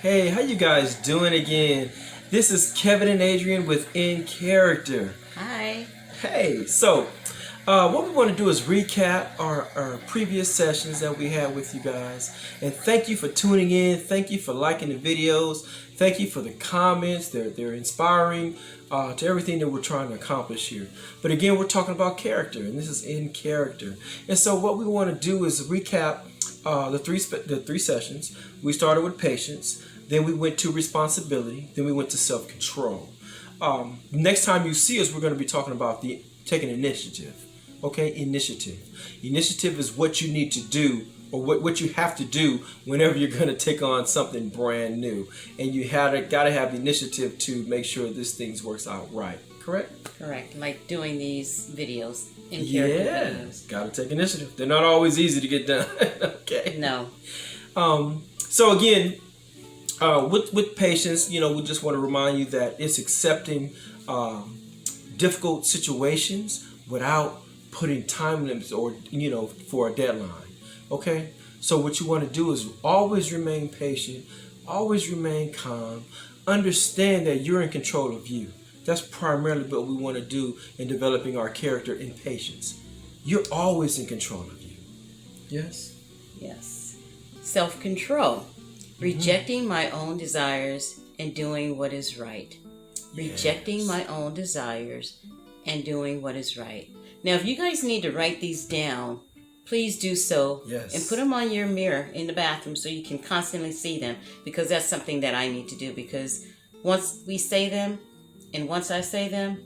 Hey, how you guys doing again? This is Kevin and Adrian with In Character. Hi. Hey, what we want to do is recap our previous sessions that we had with you guys. And thank you for tuning in. Thank you for liking the videos. Thank you for the comments. They're inspiring to everything that we're trying to accomplish here. But again, we're talking about character, and this is In Character. And so what we want to do is recap the three sessions. We started with patience. Then we went to responsibility. Then we went to self-control. Next time you see us, we're going to be talking about taking initiative. Okay, initiative. Initiative is what you need to do, or what you have to do whenever you're going to take on something brand new. And you got to have the initiative to make sure this thing works out right. Correct? Correct. Like doing these videos. In character videos. Got to take initiative. They're not always easy to get done. Okay. No. So again, with patience, we just want to remind you that it's accepting difficult situations without putting time limits or for a deadline. Okay, so what you want to do is always remain patient, always remain calm, understand that you're in control of you. That's primarily what we want to do in developing our character in patience. You're always in control of you. Yes. Yes. Self-control. Rejecting my own desires and doing what is right. Rejecting my own desires and doing what is right. Now, if you guys need to write these down, please do so. Yes. And put them on your mirror in the bathroom so you can constantly see them, because that's something that I need to do, because once we say them and once I say them,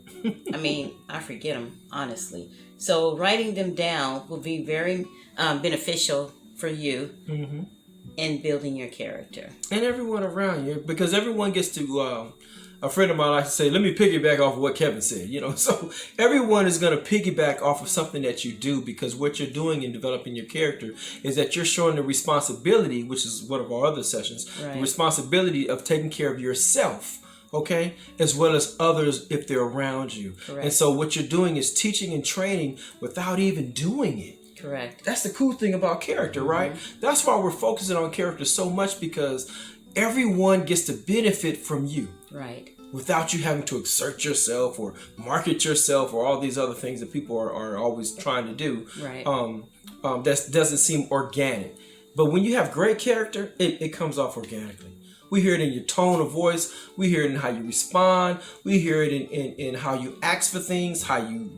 I forget them, honestly. So writing them down will be very beneficial for you. Mm-hmm. In building your character. And everyone around you, because everyone gets to, a friend of mine likes to say, let me piggyback off of what Kevin said, so everyone is going to piggyback off of something that you do, because what you're doing in developing your character is that you're showing the responsibility, which is one of our other sessions, right. The responsibility of taking care of yourself, okay, as well as others if they're around you. Correct. And so what you're doing is teaching and training without even doing it. Correct. That's the cool thing about character, right? That's why we're focusing on character so much, because everyone gets to benefit from you. Right. Without you having to exert yourself or market yourself or all these other things that people are always trying to do. Right. That doesn't seem organic. But when you have great character, it comes off organically. We hear it in your tone of voice. We hear it in how you respond. We hear it in how you ask for things, how you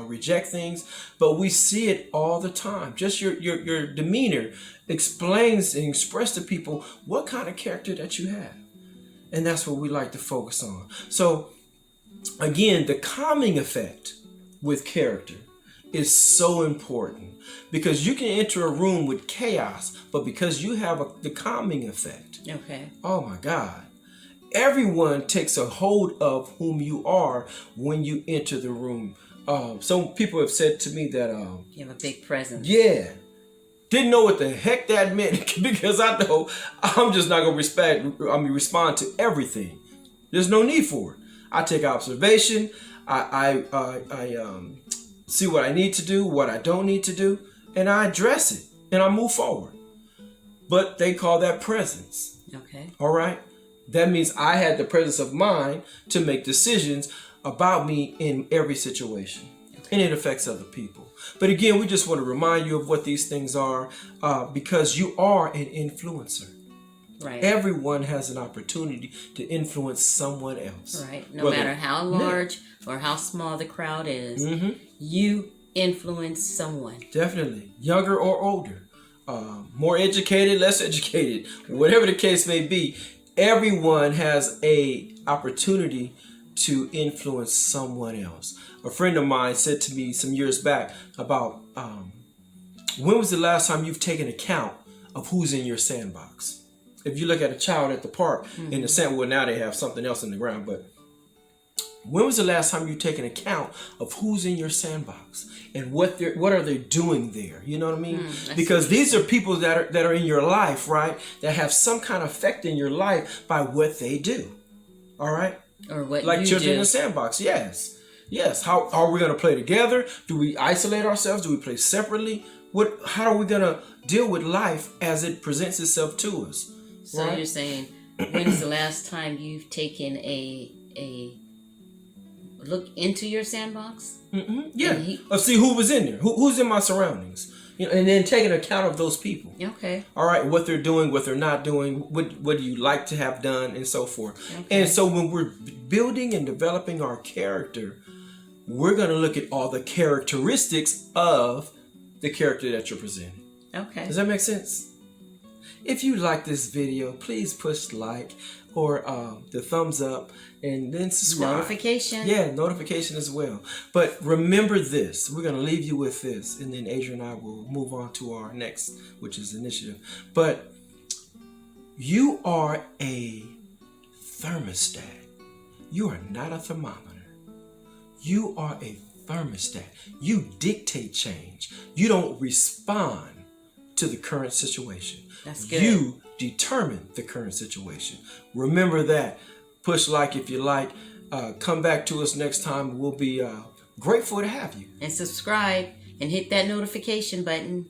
reject things. But we see it all the time. Just your demeanor explains and expresses to people what kind of character that you have. And that's what we like to focus on. So again, the calming effect with character is so important, because you can enter a room with chaos, but because you have the calming effect, okay, oh my God, everyone takes a hold of whom you are when you enter the room. Some people have said to me that you have a big presence. Yeah, didn't know what the heck that meant, because I know I'm just not gonna respond to everything. There's no need for it. I take observation. I see what I need to do, what I don't need to do, and I address it, and I move forward. But they call that presence. Okay. All right? That means I had the presence of mind to make decisions about me in every situation. Okay. And it affects other people. But again, we just want to remind you of what these things are, because you are an influencer. Right. Everyone has an opportunity to influence someone else. Right. No matter how large or how small the crowd is, you influence someone. Definitely. Younger or older. More educated, less educated. Whatever the case may be, everyone has a opportunity to influence someone else. A friend of mine said to me some years back about, when was the last time you've taken account of who's in your sandbox? If you look at a child at the park in the sand, well, now they have something else in the ground, but when was the last time you've taken account of who's in your sandbox and what are they doing there? You know what I mean? Because these are people that are in your life, right? That have some kind of effect in your life by what they do. All right? Or what like you children do. in the sandbox. Yes. How are we going to play together? Do we isolate ourselves? Do we play separately? How are we going to deal with life as it presents itself to us? So right? you're saying, when's the last time you've taken a look into your sandbox? Yeah. See who was in there, who's in my surroundings, and then taking account of those people. Okay. All right, what they're doing, what they're not doing, what do you like to have done, and so forth. Okay. And so when we're building and developing our character, we're going to look at all the characteristics of the character that you're presenting. Okay. Does that make sense? If you like this video, please push like or the thumbs up, and then subscribe. Notification. Yeah, notification as well. But remember this. We're going to leave you with this, and then Adrian and I will move on to our next, which is initiative. But you are a thermostat. You are not a thermometer. You are a thermostat. You dictate change. You don't respond to the current situation. That's good. You determine the current situation. Remember that. Push like if you like. Come back to us next time. We'll be grateful to have you. And subscribe and hit that notification button.